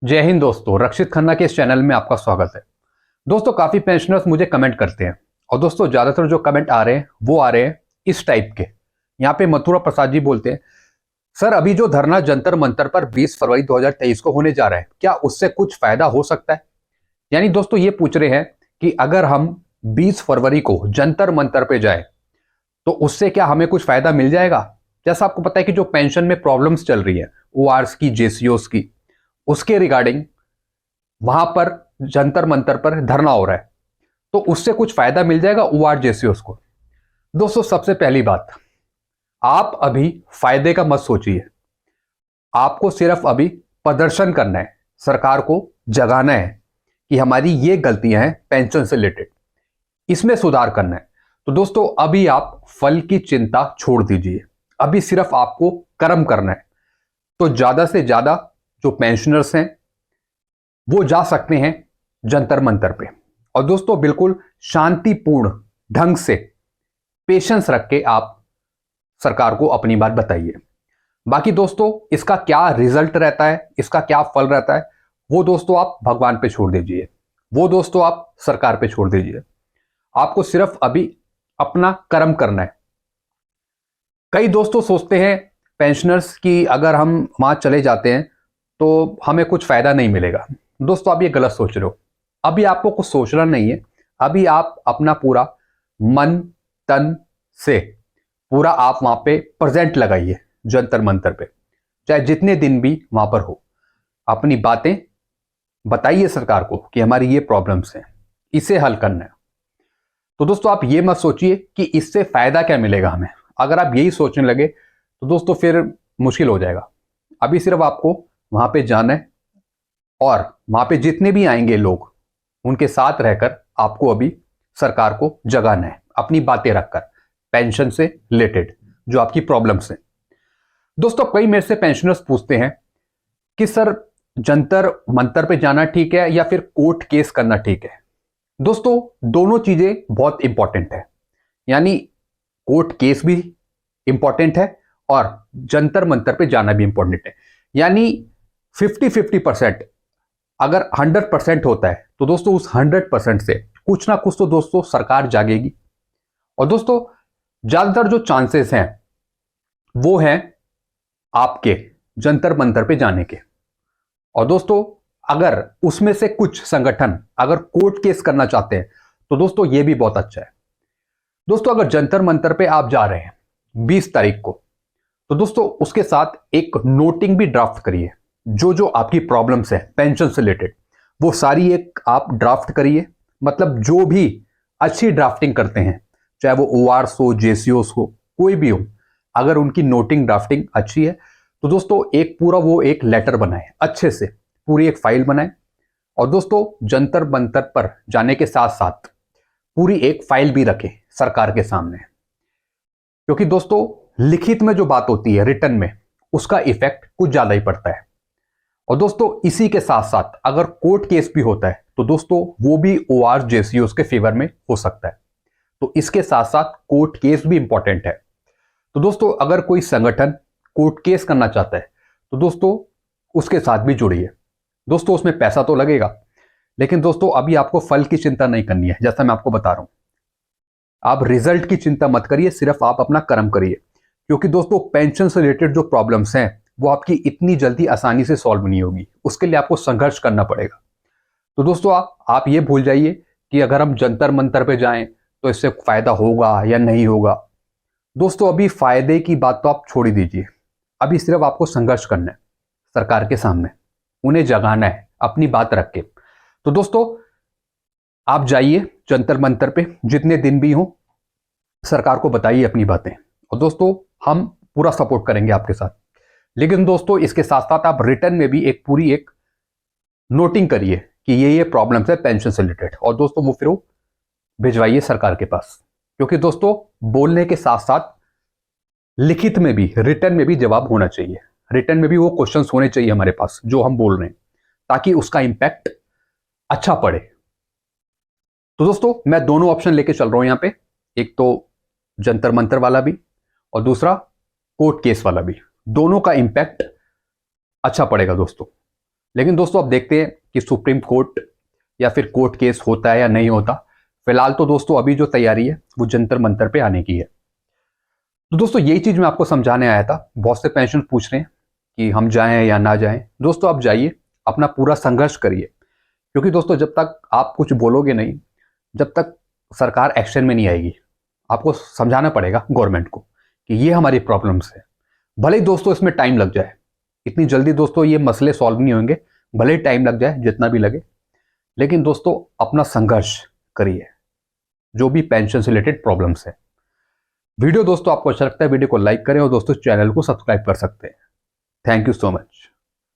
जय हिंद दोस्तों, रक्षित खन्ना के इस चैनल में आपका स्वागत है। दोस्तों, काफी पेंशनर्स मुझे कमेंट करते हैं और दोस्तों ज्यादातर जो कमेंट आ रहे हैं वो आ रहे हैं इस टाइप के। यहाँ पे मथुरा प्रसाद जी बोलते हैं, सर अभी जो धरना जंतर मंतर पर 20 फरवरी 2023 को होने जा रहा है, क्या उससे कुछ फायदा हो सकता है? यानी दोस्तों ये पूछ रहे हैं कि अगर हम 20 फरवरी को जंतर मंतर पे जाए तो उससे क्या हमें कुछ फायदा मिल जाएगा? जैसा आपको पता है कि जो पेंशन में प्रॉब्लम्स चल रही है, ओआरएस की, जेसीओस की, उसके रिगार्डिंग वहां पर जंतर मंतर पर धरना हो रहा है, तो उससे कुछ फायदा मिल जाएगा ओआर जेसीओस को? दोस्तों सबसे पहली बात, आप अभी फायदे का मत सोचिए। आपको सिर्फ अभी प्रदर्शन करना है, सरकार को जगाना है कि हमारी ये गलतियां हैं पेंशन से रिलेटेड, इसमें सुधार करना है। तो दोस्तों अभी आप फल की चिंता छोड़ दीजिए, अभी सिर्फ आपको कर्म करना है। तो ज्यादा से ज्यादा जो पेंशनर्स हैं वो जा सकते हैं जंतर मंतर पे, और दोस्तों बिल्कुल शांतिपूर्ण ढंग से पेशेंस रख के आप सरकार को अपनी बात बताइए। बाकी दोस्तों इसका क्या रिजल्ट रहता है, इसका क्या फल रहता है, वो दोस्तों आप भगवान पे छोड़ दीजिए, वो दोस्तों आप सरकार पे छोड़ दीजिए। आपको सिर्फ अभी अपना कर्म करना है। कई दोस्तों सोचते हैं पेंशनर्स की अगर हम वहां चले जाते हैं तो हमें कुछ फायदा नहीं मिलेगा। दोस्तों आप ये गलत सोच रहे हो। अभी आपको कुछ सोचना नहीं है, अभी आप अपना पूरा मन तन से पूरा आप वहां पे प्रेजेंट लगाइए जंतर मंतर पे, चाहे जितने दिन भी वहां पर हो। अपनी बातें बताइए सरकार को कि हमारी ये प्रॉब्लम्स हैं, इसे हल करना है। तो दोस्तों आप ये मत सोचिए कि इससे फायदा क्या मिलेगा हमें। अगर आप यही सोचने लगे तो दोस्तों फिर मुश्किल हो जाएगा। अभी सिर्फ आपको वहां पे जाना है और वहां पे जितने भी आएंगे लोग, उनके साथ रहकर आपको अभी सरकार को जगाना है, अपनी बातें रखकर, पेंशन से रिलेटेड जो आपकी प्रॉब्लम्स हैं। दोस्तों कई मेरे से पेंशनर्स पूछते हैं कि सर जंतर मंतर पे जाना ठीक है या फिर कोर्ट केस करना ठीक है? दोस्तों दोनों चीजें बहुत इंपॉर्टेंट है। यानी कोर्ट केस भी इंपॉर्टेंट है और जंतर मंतर पे जाना भी इंपॉर्टेंट है। यानी 50-50%। अगर 100% होता है तो दोस्तों उस 100% से कुछ ना कुछ तो दोस्तों सरकार जागेगी। और दोस्तों ज्यादातर जो चांसेस हैं वो हैं आपके जंतर मंतर पे जाने के। और दोस्तों अगर उसमें से कुछ संगठन अगर कोर्ट केस करना चाहते हैं तो दोस्तों ये भी बहुत अच्छा है। दोस्तों अगर जंतर मंतर पे आप जा रहे हैं 20 तारीख को, तो दोस्तों उसके साथ एक नोटिंग भी ड्राफ्ट करिए। जो जो आपकी प्रॉब्लम्स है पेंशन से रिलेटेड वो सारी एक आप ड्राफ्ट करिए। मतलब जो भी अच्छी ड्राफ्टिंग करते हैं, चाहे वो ओआरएस हो, जेसीओस हो, कोई भी हो, अगर उनकी नोटिंग ड्राफ्टिंग अच्छी है तो दोस्तों एक पूरा वो एक लेटर बनाए, अच्छे से पूरी एक फाइल बनाए। और दोस्तों जंतर मंतर पर जाने के साथ साथ पूरी एक फाइल भी रखे सरकार के सामने, क्योंकि दोस्तों लिखित में जो बात होती है रिटर्न में, उसका इफेक्ट कुछ ज्यादा ही पड़ता है। और दोस्तों इसी के साथ साथ अगर कोर्ट केस भी होता है तो दोस्तों वो भी ओआर जेसीओस के फेवर में हो सकता है। तो इसके साथ साथ कोर्ट केस भी इंपॉर्टेंट है। तो दोस्तों अगर कोई संगठन कोर्ट केस करना चाहता है तो दोस्तों उसके साथ भी जुड़िए। दोस्तों उसमें पैसा तो लगेगा, लेकिन दोस्तों अभी आपको फल की चिंता नहीं करनी है। जैसा मैं आपको बता रहा हूं, आप रिजल्ट की चिंता मत करिए, सिर्फ आप अपना कर्म करिए। क्योंकि दोस्तों पेंशन से रिलेटेड जो प्रॉब्लम्स हैं वो आपकी इतनी जल्दी आसानी से सॉल्व नहीं होगी, उसके लिए आपको संघर्ष करना पड़ेगा। तो दोस्तों आप ये भूल जाइए कि अगर हम जंतर मंतर पे जाएं तो इससे फायदा होगा या नहीं होगा। दोस्तों अभी फायदे की बात तो आप छोड़ ही दीजिए, अभी सिर्फ आपको संघर्ष करना है सरकार के सामने, उन्हें जगाना है अपनी बात रख के। तो दोस्तों आप जाइए जंतर मंतर पे, जितने दिन भी हो सरकार को बताइए अपनी बातें, और दोस्तों हम पूरा सपोर्ट करेंगे आपके साथ। लेकिन दोस्तों इसके साथ साथ आप रिटर्न में भी एक पूरी एक नोटिंग करिए कि ये प्रॉब्लम्स है पेंशन से रिलेटेड, और दोस्तों वो फिर वो भिजवाइए सरकार के पास। क्योंकि दोस्तों बोलने के साथ साथ लिखित में भी, रिटर्न में भी जवाब होना चाहिए। रिटर्न में भी वो क्वेश्चंस होने चाहिए हमारे पास जो हम बोल रहे हैं, ताकि उसका इंपैक्ट अच्छा पड़े। तो दोस्तों मैं दोनों ऑप्शन लेके चल रहा हूं यहां पे, एक तो जंतर मंतर वाला भी और दूसरा कोर्ट केस वाला भी। दोनों का इंपैक्ट अच्छा पड़ेगा दोस्तों। लेकिन दोस्तों अब देखते हैं कि सुप्रीम कोर्ट या फिर कोर्ट केस होता है या नहीं होता। फिलहाल तो दोस्तों अभी जो तैयारी है वो जंतर मंतर पे आने की है। तो दोस्तों यही चीज मैं आपको समझाने आया था। बहुत से पेंशन पूछ रहे हैं कि हम जाएं या ना जाएं। दोस्तों आप जाइए, अपना पूरा संघर्ष करिए, क्योंकि दोस्तों जब तक आप कुछ बोलोगे नहीं, जब तक सरकार एक्शन में नहीं आएगी, आपको समझाना पड़ेगा गवर्नमेंट को कि ये हमारी प्रॉब्लम्स है। भले ही दोस्तों इसमें टाइम लग जाए, इतनी जल्दी दोस्तों ये मसले सॉल्व नहीं होंगे, भले ही टाइम लग जाए जितना भी लगे, लेकिन दोस्तों अपना संघर्ष करिए जो भी पेंशन से रिलेटेड प्रॉब्लम्स है। वीडियो दोस्तों आपको अच्छा लगता है, वीडियो को लाइक करें और दोस्तों चैनल को सब्सक्राइब कर सकते हैं। Thank you so much.